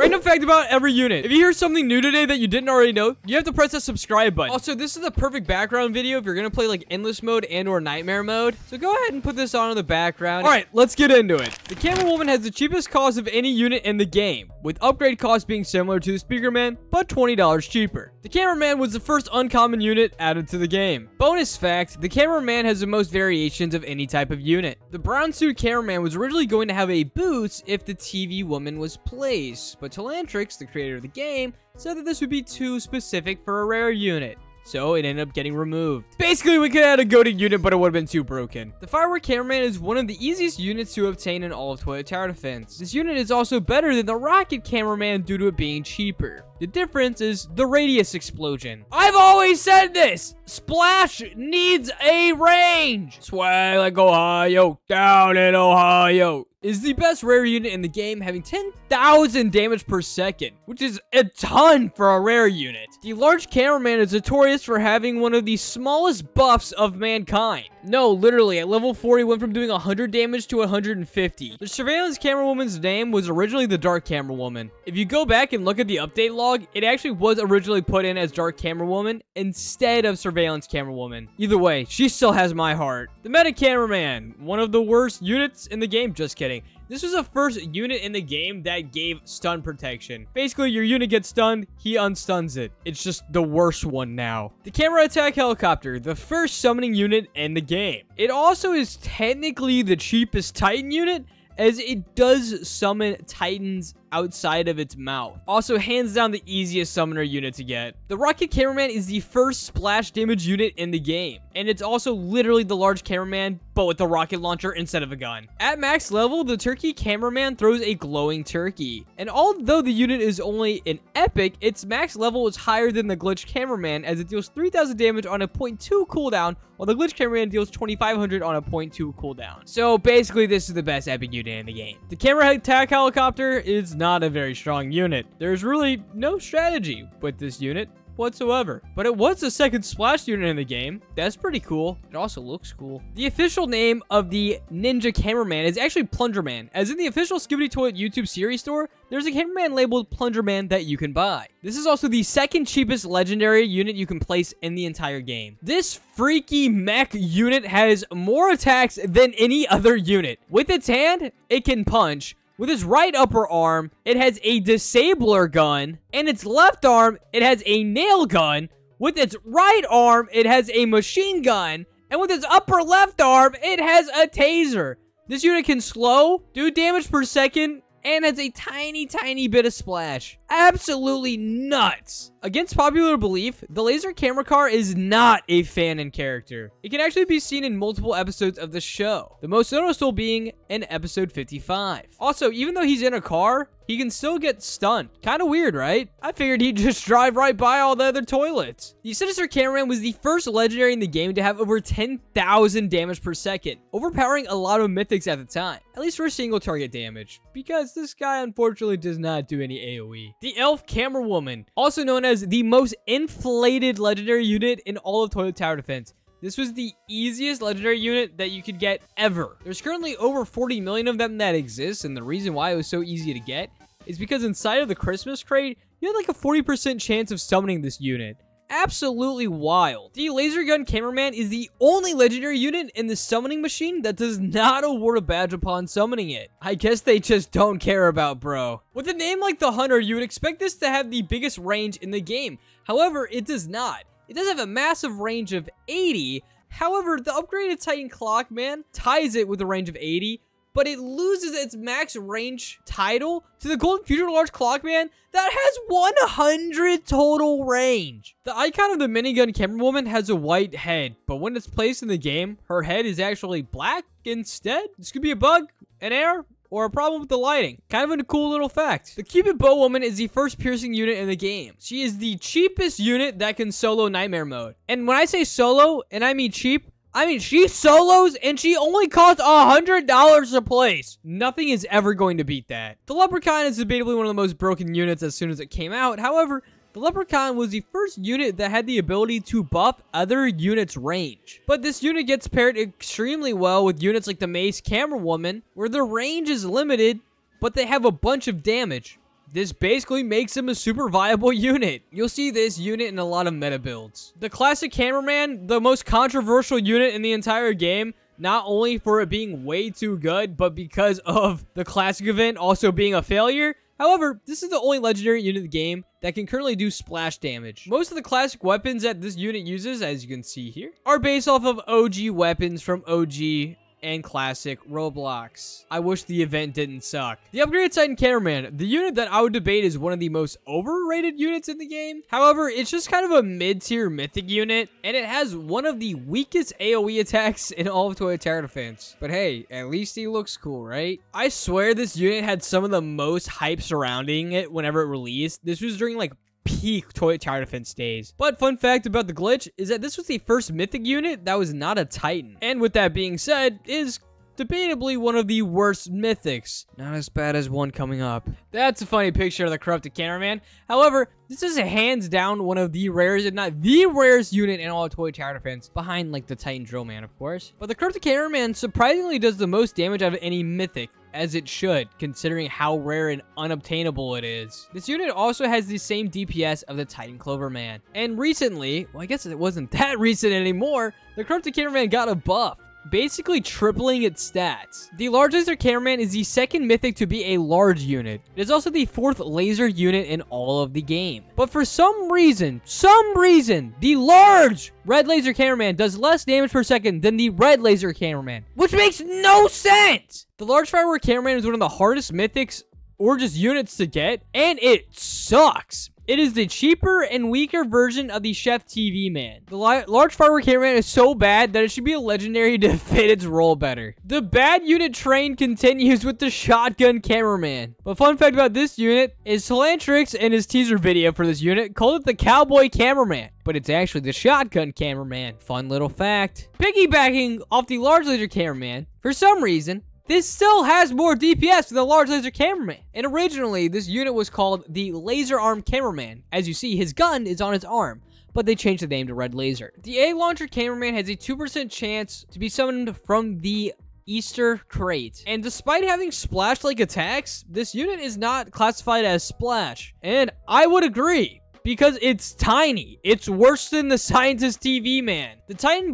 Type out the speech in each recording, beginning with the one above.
Random fact about every unit. If you hear something new today that you didn't already know, you have to press that subscribe button. Also, this is the perfect background video if you're gonna play like endless mode and or nightmare mode. So go ahead and put this on in the background. All right, let's get into it. The Camera Woman has the cheapest cost of any unit in the game, with upgrade costs being similar to the Speaker Man, but $20 cheaper. The Cameraman was the first uncommon unit added to the game. Bonus fact, the Cameraman has the most variations of any type of unit. The brown suit Cameraman was originally going to have a boost if the TV Woman was placed, but Telantrix, the creator of the game, said that this would be too specific for a rare unit. So it ended up getting removed. Basically, we could have had a goated unit, but it would have been too broken. The Firework Cameraman is one of the easiest units to obtain in all of Toilet Tower Defense. This unit is also better than the Rocket Cameraman due to it being cheaper. The difference is the radius explosion. I've always said this! Splash needs a range! Swag like Ohio, down in Ohio. Is the best rare unit in the game, having 10,000 damage per second, which is a ton for a rare unit. The Large Cameraman is notorious for having one of the smallest buffs of mankind. No, literally, at level 40 went from doing 100 damage to 150. The Surveillance Camera Woman's name was originally the Dark Camera Woman. If you go back and look at the update log, it actually was originally put in as Dark Camera Woman instead of Surveillance Camera Woman. Either way, she still has my heart. The Meta Cameraman, one of the worst units in the game, just kidding. This was the first unit in the game that gave stun protection. Basically, your unit gets stunned, he unstuns it. It's just the worst one now. The Camera Attack Helicopter, the first summoning unit in the game. It also is technically the cheapest Titan unit, as it does summon Titans outside of its mouth. Also, hands down the easiest summoner unit to get. The Rocket Cameraman is the first splash damage unit in the game, and it's also literally the Large Cameraman, but with the rocket launcher instead of a gun. At max level, the Turkey Cameraman throws a glowing turkey, and although the unit is only an epic, its max level is higher than the Glitch Cameraman, as it deals 3,000 damage on a 0.2 cooldown, while the Glitch Cameraman deals 2,500 on a 0.2 cooldown. So basically, this is the best epic unit in the game. The Camera Attack Helicopter is not a very strong unit. There's really no strategy with this unit whatsoever, but it was the second splash unit in the game. That's pretty cool. It also looks cool. The official name of the Ninja Cameraman is actually Plungerman, as in the official Skibidi Toilet YouTube series store, there's a cameraman labeled Plungerman that you can buy. This is also the second cheapest legendary unit you can place in the entire game. This freaky mech unit has more attacks than any other unit. With its hand, it can punch. With its right upper arm, it has a disabler gun, and its left arm, it has a nail gun. With its right arm, it has a machine gun, and with its upper left arm, it has a taser. This unit can slow, do damage per second, and has a tiny bit of splash. Absolutely nuts. Against popular belief, the laser camera car is not a fanon character. It can actually be seen in multiple episodes of the show, the most noticeable being in episode 55. Also, even though he's in a car, he can still get stunned. Kind of weird, right? I figured he'd just drive right by all the other toilets. The Sinister Cameraman was the first legendary in the game to have over 10,000 damage per second, overpowering a lot of mythics at the time, at least for single target damage, because this guy unfortunately does not do any AoE. The Elf Camera Woman, also known as the most inflated legendary unit in all of Toilet Tower Defense. This was the easiest legendary unit that you could get ever. There's currently over 40 million of them that exist, and the reason why it was so easy to get is because inside of the Christmas crate, you had like a 40% chance of summoning this unit. Absolutely wild. The Laser Gun Cameraman is the only legendary unit in the summoning machine that does not award a badge upon summoning it. I guess they just don't care about bro. With a name like the Hunter, you would expect this to have the biggest range in the game. However, it does not. It does have a massive range of 80. However, the upgraded Titan Clockman ties it with a range of 80, but it loses its max range title to the Golden Future Large Clockman that has 100 total range. The icon of the Minigun Camera Woman has a white head, but when it's placed in the game, her head is actually black instead. This could be a bug, an error, or a problem with the lighting. Kind of a cool little fact. The Cupid Bow Woman is the first piercing unit in the game. She is the cheapest unit that can solo Nightmare Mode. And when I say solo, and I mean cheap, I mean, she solos and she only costs $100 a place. Nothing is ever going to beat that. The Leprechaun is debatably one of the most broken units as soon as it came out. However, the Leprechaun was the first unit that had the ability to buff other units' range. But this unit gets paired extremely well with units like the Mace Camera Woman, where their range is limited, but they have a bunch of damage. This basically makes him a super viable unit. You'll see this unit in a lot of meta builds. The classic cameraman, the most controversial unit in the entire game, not only for it being way too good, but because of the classic event also being a failure. However, this is the only legendary unit in the game that can currently do splash damage. Most of the classic weapons that this unit uses, as you can see here, are based off of OG weapons from OG and classic Roblox. I wish the event didn't suck. The upgraded Titan Cameraman, the unit that I would debate is one of the most overrated units in the game. However, it's just kind of a mid-tier mythic unit, and it has one of the weakest AoE attacks in all of Toy Tower Defense. But hey, at least he looks cool, right? I swear this unit had some of the most hype surrounding it whenever it released. This was during like peak Toy Tower Defense days. But fun fact about the glitch is that this was the first mythic unit that was not a Titan. And with that being said, is debatably one of the worst mythics. Not as bad as one coming up. That's a funny picture of the corrupted cameraman. However, this is hands down one of the rarest, if not the rarest unit in all of Toy Tower Defense, behind like the Titan Drillman, of course. But the corrupted cameraman surprisingly does the most damage out of any mythic, as it should, considering how rare and unobtainable it is. This unit also has the same DPS of the Titan Cloverman. And recently, well, I guess it wasn't that recent anymore, the corrupted cameraman got a buff, basically tripling its stats. The large laser cameraman is the second mythic to be a large unit. It is also the fourth laser unit in all of the game. But for some reason, the large red laser cameraman does less damage per second than the red laser cameraman, which makes no sense. The large firework cameraman is one of the hardest mythics or just units to get, and it sucks. It is the cheaper and weaker version of the Chef TV Man. The large firework cameraman is so bad that it should be a legendary to fit its role better. The bad unit train continues with the shotgun cameraman. But fun fact about this unit is Solantrix in his teaser video for this unit called it the cowboy cameraman, but it's actually the shotgun cameraman. Fun little fact. Piggybacking off the large laser cameraman, for some reason, this still has more DPS than the large laser cameraman. And originally, this unit was called the laser arm cameraman. As you see, his gun is on his arm, but they changed the name to red laser. The A launcher cameraman has a 2% chance to be summoned from the Easter crate. And despite having splash-like attacks, this unit is not classified as splash. And I would agree, because it's tiny. It's worse than the Scientist TV Man. The Titan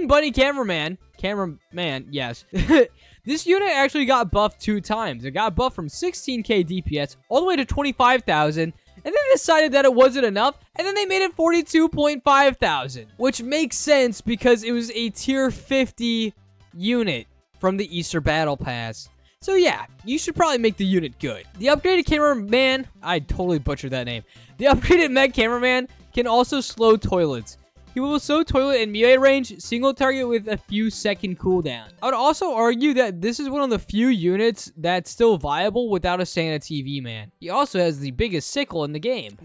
Bunny cameraman, yes. This unit actually got buffed 2 times. It got buffed from 16k DPS all the way to 25,000, and then decided that it wasn't enough, and then they made it 42,500, which makes sense because it was a tier 50 unit from the Easter Battle Pass. So yeah, you should probably make the unit good. The upgraded cameraman, I totally butchered that name. The upgraded mech cameraman can also slow toilets. He will slow toilet in melee range, single target with a few second cooldown. I would also argue that this is one of the few units that's still viable without a Santa TV Man. He also has the biggest sickle in the game.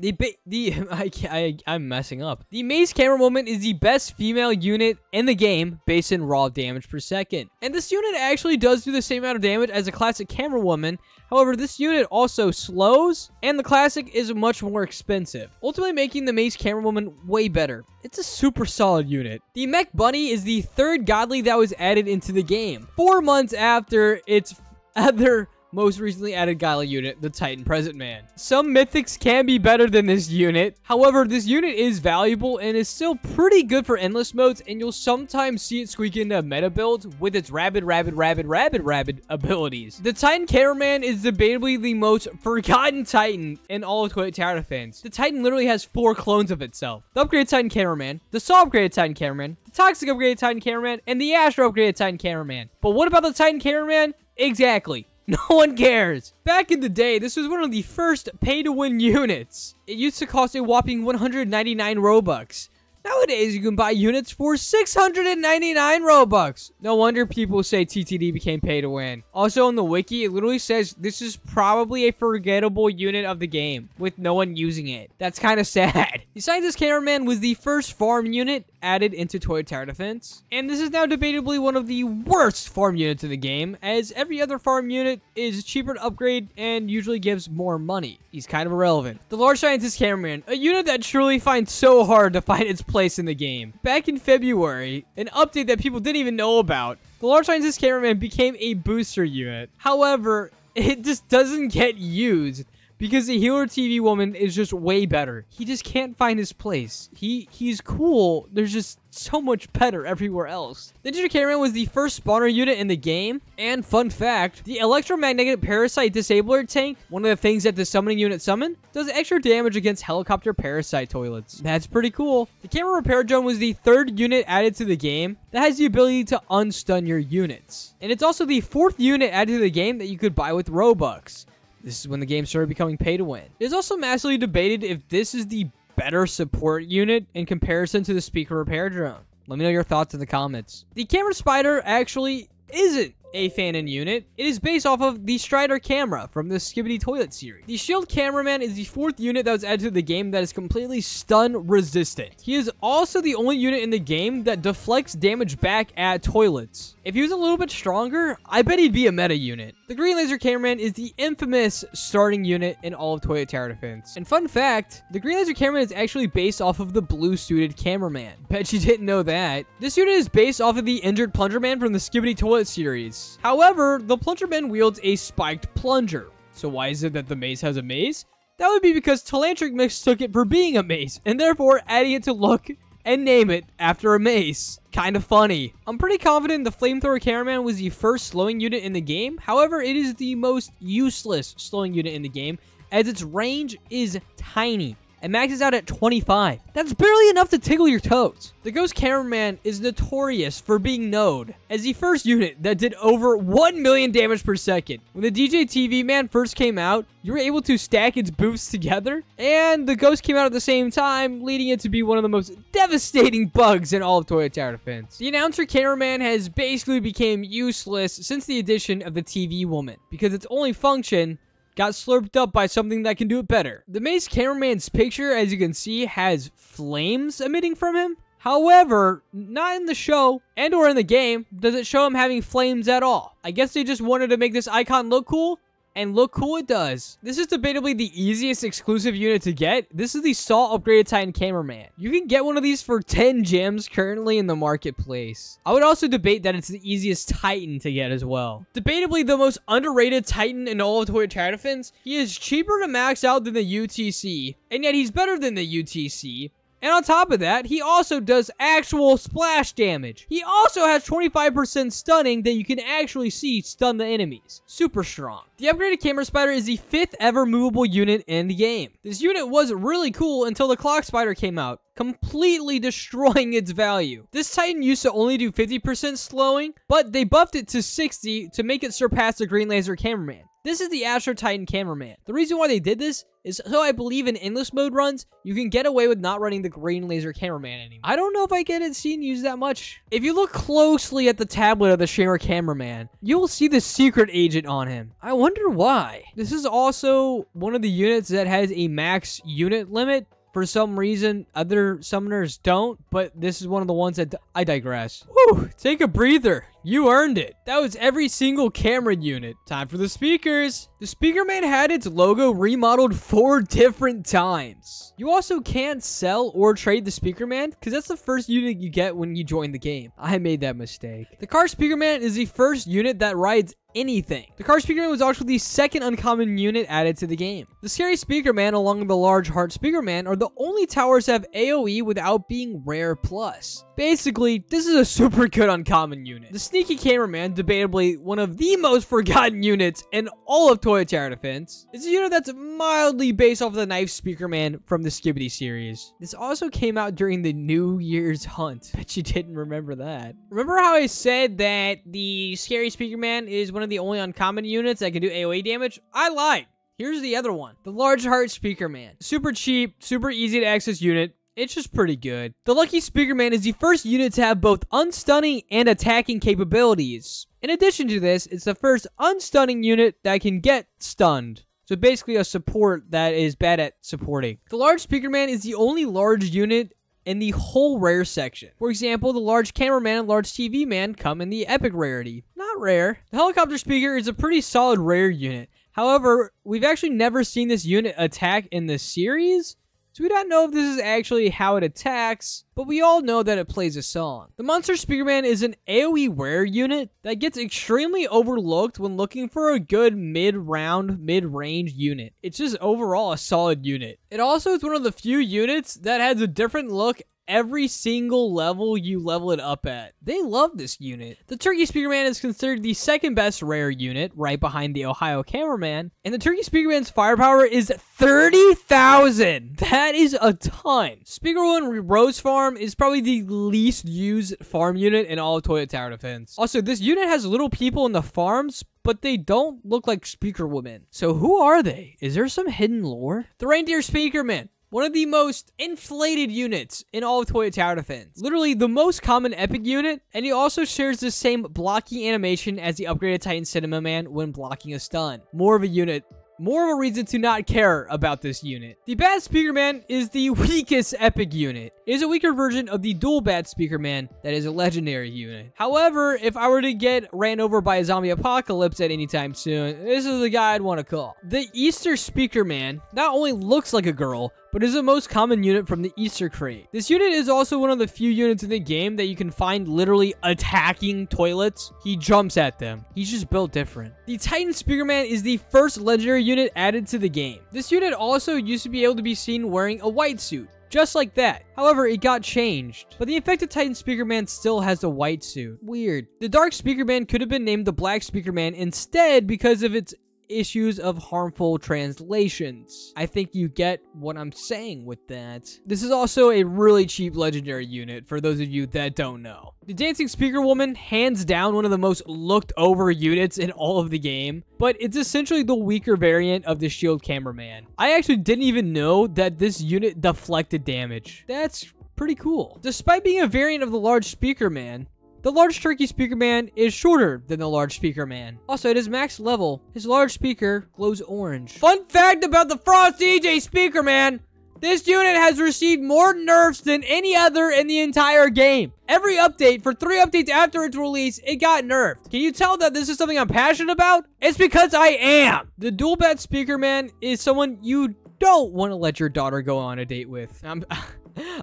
I'm messing up. The Mace Camera Woman is the best female unit in the game based in raw damage per second. And this unit actually does do the same amount of damage as a classic Camera Woman. However, this unit also slows, and the classic is much more expensive, ultimately making the Mace Camera Woman way better. It's a super solid unit. The Mech Bunny is the third godly that was added into the game, 4 months after its other most recently added godly unit, the Titan Present Man. Some mythics can be better than this unit. However, this unit is valuable and is still pretty good for endless modes, and you'll sometimes see it squeak into meta builds with its rabid abilities. The Titan Cameraman is debatably the most forgotten Titan in all of Toy Tower Defense. The Titan literally has 4 clones of itself. The upgraded Titan Cameraman, the Saw upgraded Titan Cameraman, the Toxic upgraded Titan Cameraman, and the Astro upgraded Titan Cameraman. But what about the Titan Cameraman? Exactly. No one cares. Back in the day, this was one of the first pay-to-win units. It used to cost a whopping 199 Robux. Nowadays, you can buy units for 699 Robux. No wonder people say TTD became pay to win. Also, on the wiki, it literally says this is probably a forgettable unit of the game, with no one using it. That's kind of sad. The Scientist Cameraman was the first farm unit added into Toy Tower Defense, and this is now debatably one of the worst farm units in the game, as every other farm unit is cheaper to upgrade and usually gives more money. He's kind of irrelevant. The Large Scientist Cameraman, a unit that truly finds so hard to find its place in the game. Back in February, an update that people didn't even know about, the Large Scientist Cameraman became a booster unit. However, it just doesn't get used. Because the healer TV woman is just way better. He just can't find his place. He's cool. There's just so much better everywhere else. The Ninja Cameraman was the first spawner unit in the game. And fun fact, the electromagnetic parasite disabler tank, one of the things that the summoning unit summoned, does extra damage against helicopter parasite toilets. That's pretty cool. The camera repair drone was the third unit added to the game that has the ability to unstun your units. And it's also the fourth unit added to the game that you could buy with Robux. This is when the game started becoming pay to win. It is also massively debated if this is the better support unit in comparison to the speaker repair drone. Let me know your thoughts in the comments. The camera spider actually isn't a fanon unit. It is based off of the Strider camera from the Skibidi Toilet series. The shield cameraman is the fourth unit that was added to the game that is completely stun resistant. He is also the only unit in the game that deflects damage back at toilets. If he was a little bit stronger, I bet he'd be a meta unit. The green laser cameraman is the infamous starting unit in all of Toilet Tower Defense. And fun fact, the green laser cameraman is actually based off of the blue suited cameraman. Bet you didn't know that. This unit is based off of the injured plunger man from the Skibidi Toilet series. However, the plunger man wields a spiked plunger. So why is it that the mace has a mace? That would be because Talantric mistook it for being a mace, and therefore adding it to look and name it after a mace. Kind of funny. I'm pretty confident the flamethrower cameraman was the first slowing unit in the game. However, it is the most useless slowing unit in the game, as its range is tiny. It maxes out at 25. That's barely enough to tickle your toes. The Ghost Cameraman is notorious for being known as the first unit that did over 1 million damage per second. When the DJ TV man first came out, you were able to stack its boosts together, and the Ghost came out at the same time, leading it to be one of the most devastating bugs in all of Toilet Tower Defense. The Announcer Cameraman has basically become useless since the addition of the TV woman, because its only function got slurped up by something that can do it better. The Mace Cameraman's picture, as you can see, has flames emitting from him. However, not in the show and or in the game does it show him having flames at all. I guess they just wanted to make this icon look cool, and look cool it does. This is debatably the easiest exclusive unit to get. This is the Salt Upgraded Titan Cameraman. You can get one of these for 10 gems currently in the marketplace. I would also debate that it's the easiest Titan to get as well. Debatably the most underrated Titan in all of Toilet Tower Defense. He is cheaper to max out than the UTC, and yet he's better than the UTC. And on top of that, he also does actual splash damage. He also has 25% stunning that you can actually see stun the enemies. Super strong. The upgraded camera spider is the 5th ever movable unit in the game. This unit was really cool until the clock spider came out, completely destroying its value. This Titan used to only do 50% slowing, but they buffed it to 60 to make it surpass the green laser cameraman. This is the Astro Titan cameraman. The reason why they did this is so I believe in endless mode runs, you can get away with not running the green laser cameraman anymore. I don't know if I get it seen used that much. If you look closely at the tablet of the Shimmer cameraman, you will see the secret agent on him. I wonder why. This is also one of the units that has a max unit limit. For some reason, other summoners don't, but this is one of the ones that I digress. Whew, take a breather. You earned it. That was every single camera unit. Time for the speakers. The speaker man had its logo remodeled 4 different times. You also can't sell or trade the speaker man because that's the first unit you get when you join the game. I made that mistake. The car speaker man is the first unit that rides anything. The car speaker man was actually the second uncommon unit added to the game. The scary speaker man along with the large heart speaker man are the only towers that have AoE without being rare plus. Basically, this is a super good uncommon unit. The sneaky cameraman, debatably one of the most forgotten units in all of Toilet Tower Defense, is a unit that's mildly based off of the knife speaker man from the Skibidi series. This also came out during the New Year's hunt. Bet you didn't remember that. Remember how I said that the scary speaker man is one of the only uncommon units that can do AoE damage? I lied. Here's the other one. The large heart speaker man. Super cheap, super easy to access unit. It's just pretty good. The Lucky Speaker Man is the first unit to have both unstunning and attacking capabilities. In addition to this, it's the first unstunning unit that can get stunned. So basically a support that is bad at supporting. The Large Speaker Man is the only large unit in the whole rare section. For example, the Large Cameraman and Large TV Man come in the epic rarity. Not rare. The Helicopter Speaker is a pretty solid rare unit. However, we've actually never seen this unit attack in the series. so we don't know if this is actually how it attacks, but we all know that it plays a song. The Monster Speaker Man is an AoE rare unit that gets extremely overlooked when looking for a good mid-round, mid-range unit. It's just overall a solid unit. It also is one of the few units that has a different look every single level you level it up at. They love this unit. The Turkey Speaker Man is considered the second best rare unit, right behind the Ohio Cameraman, and the Turkey Speaker Man's firepower is 30,000. That is a ton. Speaker Woman Rose Farm is probably the least used farm unit in all of Toilet Tower Defense. Also, this unit has little people in the farms, but they don't look like Speaker Women. So who are they? Is there some hidden lore? The Reindeer Speaker Man. One of the most inflated units in all of Toilet Tower Defense. Literally the most common epic unit, and he also shares the same blocky animation as the upgraded Titan Cinema Man when blocking a stun. More of a reason to not care about this unit. The Bad Speaker Man is the weakest epic unit. It is a weaker version of the dual Bad Speaker Man that is a legendary unit. However, if I were to get ran over by a zombie apocalypse at any time soon, this is the guy I'd want to call. The Easter Speaker Man not only looks like a girl, but is the most common unit from the Easter crate. This unit is also one of the few units in the game that you can find literally attacking toilets. He jumps at them. He's just built different. The Titan Speaker Man is the first legendary unit added to the game. This unit also used to be able to be seen wearing a white suit, just like that. However, it got changed. But the infected Titan Speaker Man still has a white suit. Weird. The Dark Speaker Man could have been named the Black Speaker Man instead because of its issues of harmful translations. I think you get what I'm saying with that. This is also a really cheap legendary unit for those of you that don't know. The Dancing Speaker Woman, hands down one of the most looked over units in all of the game, but it's essentially the weaker variant of the Shield Cameraman. I actually didn't even know that this unit deflected damage. That's pretty cool. Despite being a variant of the Large Speaker Man, the Large Turkey Speaker Man is shorter than the Large Speaker Man. Also, at his max level, his large speaker glows orange. Fun fact about the Frost DJ Speaker Man, this unit has received more nerfs than any other in the entire game. Every update, for 3 updates after its release, it got nerfed. Can you tell that this is something I'm passionate about? It's because I am. The Dual Bat Speaker Man is someone you don't want to let your daughter go on a date with.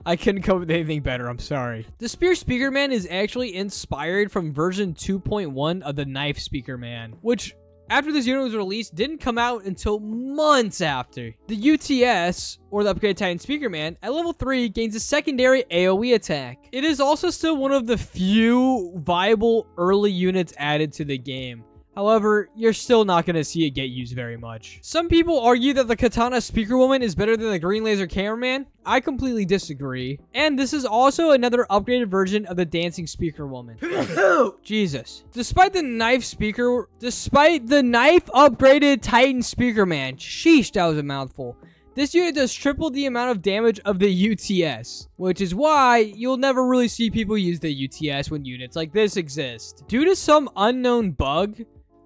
I couldn't come up with anything better, I'm sorry. The Spear Speaker Man is actually inspired from version 2.1 of the Knife Speaker Man, which, after this unit was released, didn't come out until months after. The UTS, or the Upgraded Titan Speaker Man, at level 3 gains a secondary AoE attack. It is also still one of the few viable early units added to the game. However, you're still not going to see it get used very much. Some people argue that the Katana Speaker Woman is better than the Green Laser Cameraman. I completely disagree. And this is also another upgraded version of the Dancing Speaker Woman. Jesus. Despite the knife upgraded Titan Speaker Man, sheesh, that was a mouthful. This unit does triple the amount of damage of the UTS, which is why you'll never really see people use the UTS when units like this exist. Due to some unknown bug,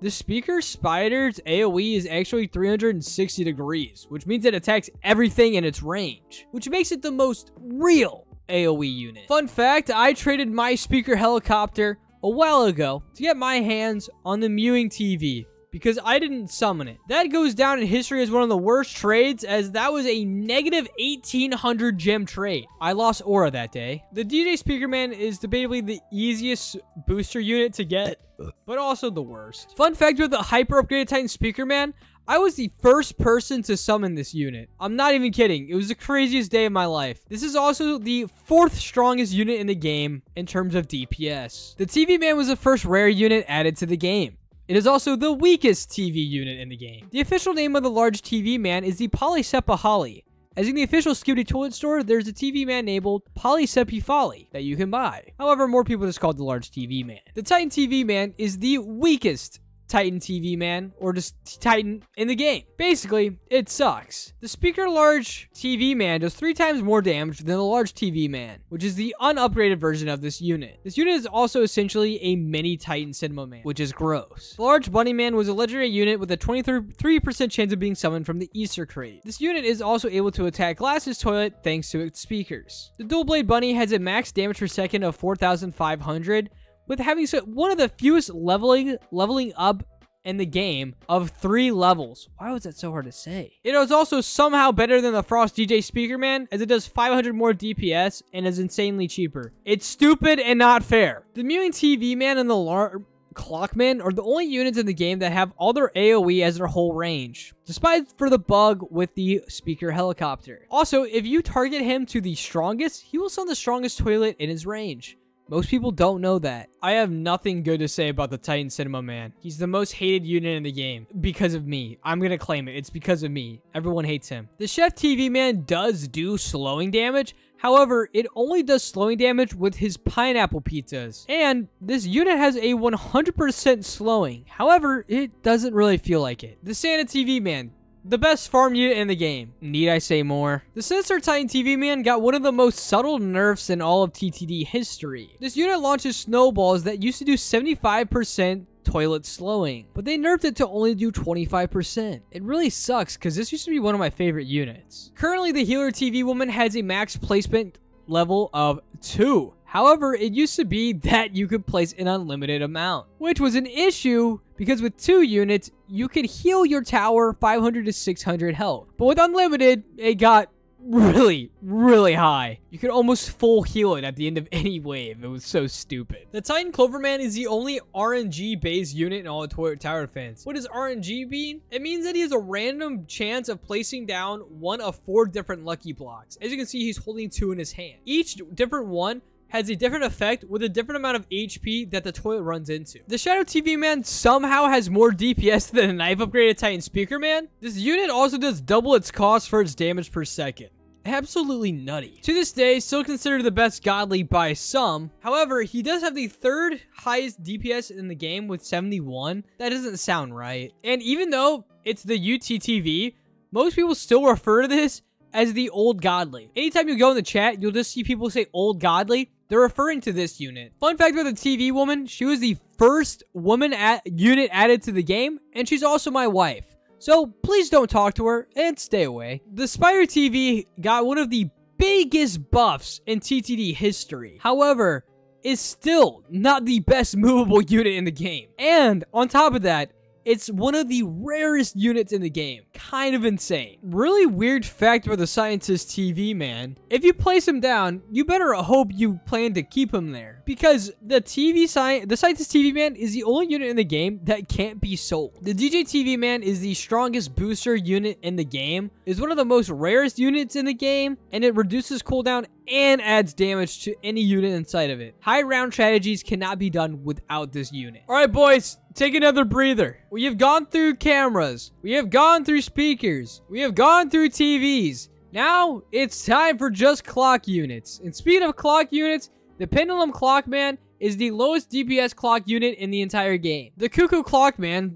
the Speaker Spider's AoE is actually 360 degrees, which means it attacks everything in its range, which makes it the most real AoE unit. Fun fact, I traded my Speaker Helicopter a while ago to get my hands on the Mewing TV, because I didn't summon it. That goes down in history as one of the worst trades, as that was a negative 1800 gem trade. I lost aura that day. The DJ Speaker Man is debatably the easiest booster unit to get, but also the worst. Fun fact with the hyper upgraded Titan Speaker Man, I was the first person to summon this unit. I'm not even kidding. It was the craziest day of my life. This is also the 4th strongest unit in the game in terms of DPS. The TV Man was the first rare unit added to the game. It is also the weakest TV unit in the game. The official name of the Large TV Man is the Polycepahali. As in the official Skibidi Toilet Store, there's a TV Man labeled Polycepifali that you can buy. However, more people just call it the Large TV Man. The Titan TV Man is the weakest Titan TV Man, or just Titan in the game. Basically, it sucks. The Speaker Large TV Man does 3 times more damage than the Large TV Man, which is the unupgraded version of this unit. This unit is also essentially a mini Titan Cinema Man, which is gross. The Large Bunny Man was a legendary unit with a 23% chance of being summoned from the Easter crate. This unit is also able to attack Glass's toilet thanks to its speakers. The Dual Blade Bunny has a max damage per second of 4,500, with having one of the fewest leveling up in the game of 3 levels. Why was that so hard to say? It was also somehow better than the Frost DJ Speaker Man, as it does 500 more DPS and is insanely cheaper. It's stupid and not fair. The Mewing TV Man and the Clockman are the only units in the game that have all their AoE as their whole range, despite for the bug with the speaker helicopter. Also, if you target him to the strongest, he will summon the strongest toilet in his range. Most people don't know that. I have nothing good to say about the Titan Cinema Man. He's the most hated unit in the game because of me. I'm gonna claim it. It's because of me. Everyone hates him. The Chef TV Man does do slowing damage. However, it only does slowing damage with his pineapple pizzas. And this unit has a 100% slowing. However, it doesn't really feel like it. The Santa TV Man. The best farm unit in the game. Need I say more? The Sinister Titan TV Man got one of the most subtle nerfs in all of TTD history. This unit launches snowballs that used to do 75% toilet slowing, but they nerfed it to only do 25%. It really sucks because this used to be one of my favorite units. Currently, the Healer TV Woman has a max placement level of 2. However, it used to be that you could place an unlimited amount, which was an issue because with 2 units, you could heal your tower 500 to 600 health. But with unlimited, it got really, really high. You could almost full heal it at the end of any wave. It was so stupid. The Titan Cloverman is the only RNG-based unit in all of Tower Defense. What does RNG mean? It means that he has a random chance of placing down one of 4 different lucky blocks. As you can see, he's holding 2 in his hand. Each different one has a different effect with a different amount of HP that the toilet runs into. The Shadow TV Man somehow has more DPS than a knife upgraded Titan Speaker Man. This unit also does double its cost for its damage per second. Absolutely nutty. To this day, still considered the best godly by some. However, he does have the 3rd highest DPS in the game with 71. That doesn't sound right. And even though it's the UTTV, most people still refer to this as the Old Godly. Anytime you go in the chat, you'll just see people say Old Godly. They're referring to this unit. Fun fact about the TV woman, she was the first woman unit added to the game, and she's also my wife. So please don't talk to her and stay away. The Spider TV got one of the biggest buffs in TTD history. However, is still not the best movable unit in the game. And on top of that, it's one of the rarest units in the game. Kind of insane. Really weird fact about the Scientist TV Man. If you place him down, you better hope you plan to keep him there. Because the Scientist TV Man is the only unit in the game that can't be sold. The DJ TV Man is the strongest booster unit in the game. Is one of the most rarest units in the game. And it reduces cooldown and adds damage to any unit inside of it. High round strategies cannot be done without this unit. Alright boys, take another breather. We have gone through cameras. We have gone through speakers. We have gone through TVs. Now, it's time for just clock units. And speaking of clock units, the Pendulum Clockman is the lowest DPS clock unit in the entire game. The Cuckoo Clockman,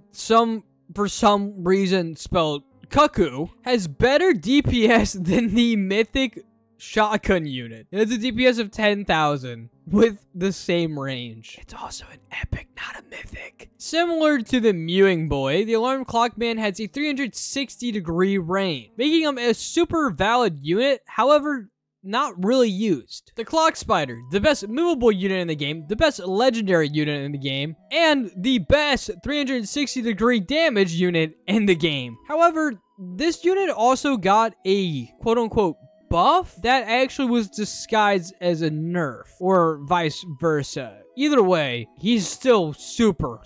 for some reason spelled cuckoo, has better DPS than the Mythic Shotgun unit. It has a DPS of 10,000 with the same range. It's also an epic, not a mythic. Similar to the Mewing Boy, the Alarm Clockman has a 360-degree range, making him a super valid unit, however, not really used. The Clock Spider, the best movable unit in the game, the best legendary unit in the game, and the best 360-degree damage unit in the game. However, this unit also got a quote-unquote buff that actually was disguised as a nerf, or vice versa. Either way, he's still super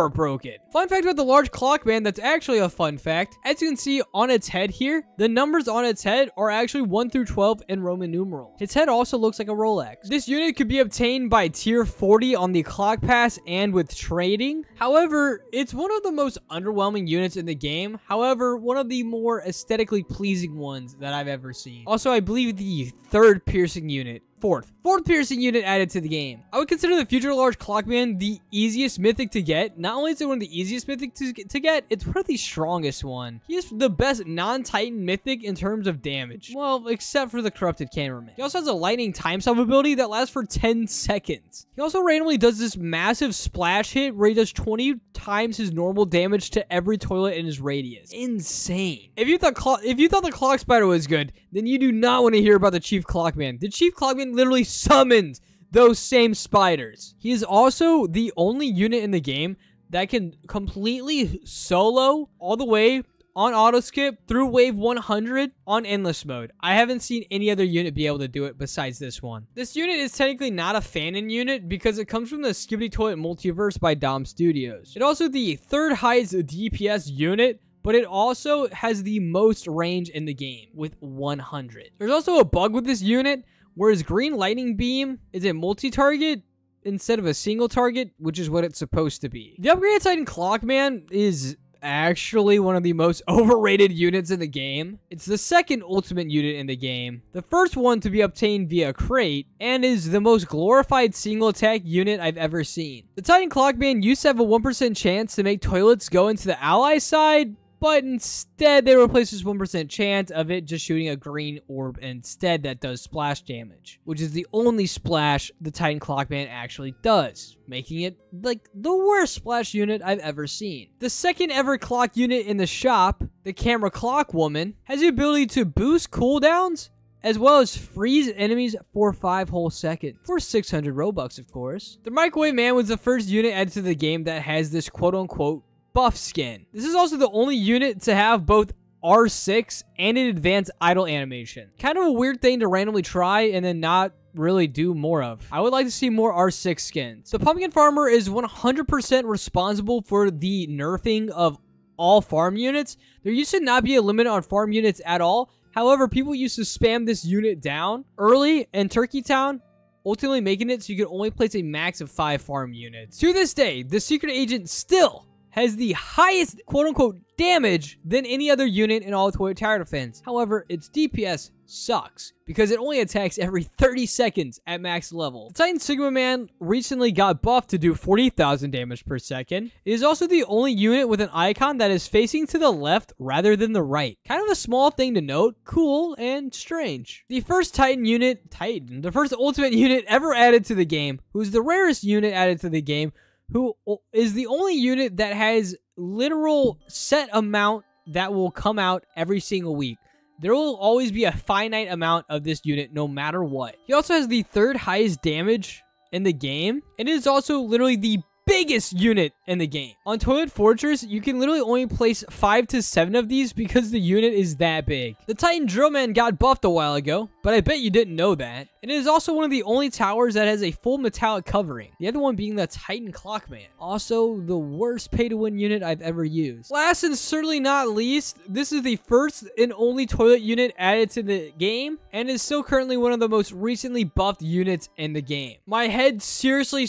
broken. Fun fact about the large Clockman that's actually a fun fact. As you can see on its head here, the numbers on its head are actually 1 through 12 in Roman numerals. Its head also looks like a Rolex. This unit could be obtained by tier 40 on the Clock Pass and with trading. However, it's one of the most underwhelming units in the game. However, one of the more aesthetically pleasing ones that I've ever seen. Also, I believe the 3rd piercing unit. Fourth piercing unit added to the game. I would consider the Future Large Clockman the easiest mythic to get. Not only is it one of the easiest mythic to get, it's one of the strongest one. He is the best non-Titan mythic in terms of damage. Well, except for the Corrupted Cameraman. He also has a lightning time stop ability that lasts for 10 seconds. He also randomly does this massive splash hit where he does 20 times his normal damage to every toilet in his radius. Insane. If you thought the Clock Spider was good, then you do not want to hear about the Chief Clockman. The Chief Clockman literally summons those same spiders. He is also the only unit in the game that can completely solo all the way on auto skip through wave 100 on endless mode. I haven't seen any other unit be able to do it besides this one. This unit is technically not a fanon unit because it comes from the Skibidi Toilet Multiverse by Dom Studios. It also the third highest DPS unit, but it also has the most range in the game with 100. There's also a bug with this unit, whereas Green Lightning Beam is a multi-target instead of a single target, which is what it's supposed to be. The upgraded Titan Clockman is actually one of the most overrated units in the game. It's the second ultimate unit in the game, the first one to be obtained via crate, and is the most glorified single attack unit I've ever seen. The Titan Clockman used to have a 1% chance to make toilets go into the ally side, but instead they replaced this 1% chance of it just shooting a green orb instead that does splash damage, which is the only splash the Titan Clockman actually does, making it like the worst splash unit I've ever seen. The second ever clock unit in the shop, the Camera Clock Woman, has the ability to boost cooldowns as well as freeze enemies for 5 whole seconds. For 600 Robux, of course. The Microwave Man was the first unit added to the game that has this quote-unquote buff skin. This is also the only unit to have both R6 and an advanced idle animation. Kind of a weird thing to randomly try and then not really do more of. I would like to see more R6 skins. The Pumpkin Farmer is 100% responsible for the nerfing of all farm units. There used to not be a limit on farm units at all. However, people used to spam this unit down early in Turkey Town, ultimately making it so you could only place a max of 5 farm units. To this day, the Secret Agent still has the highest quote-unquote damage than any other unit in all of Toilet Tower Defense. However, its DPS sucks because it only attacks every 30 seconds at max level. The Titan Sigma Man recently got buffed to do 40,000 damage per second. It is also the only unit with an icon that is facing to the left rather than the right. Kind of a small thing to note, cool and strange. The first the first ultimate unit ever added to the game, who's the rarest unit added to the game, who is the only unit that has literal set amount that will come out every single week. There will always be a finite amount of this unit no matter what. He also has the third highest damage in the game, and it is also literally the biggest unit in the game. On Toilet Fortress, you can literally only place 5 to 7 of these because the unit is that big. The Titan Drillman got buffed a while ago, but I bet you didn't know that. And it is also one of the only towers that has a full metallic covering. The other one being the Titan Clockman. Also, the worst pay-to-win unit I've ever used. Last and certainly not least, this is the first and only toilet unit added to the game, and is still currently one of the most recently buffed units in the game. My head seriously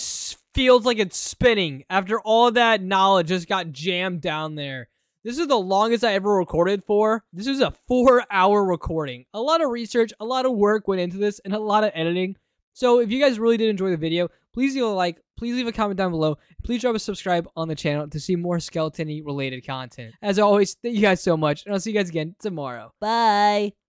feels like it's spinning after all that knowledge just got jammed down there. This is the longest I ever recorded for. This was a 4-hour recording. A lot of research, a lot of work went into this, and a lot of editing. So if you guys really did enjoy the video, please leave a like, please leave a comment down below, please drop a subscribe on the channel to see more skeleton-y related content. As always, thank you guys so much, and I'll see you guys again tomorrow. Bye!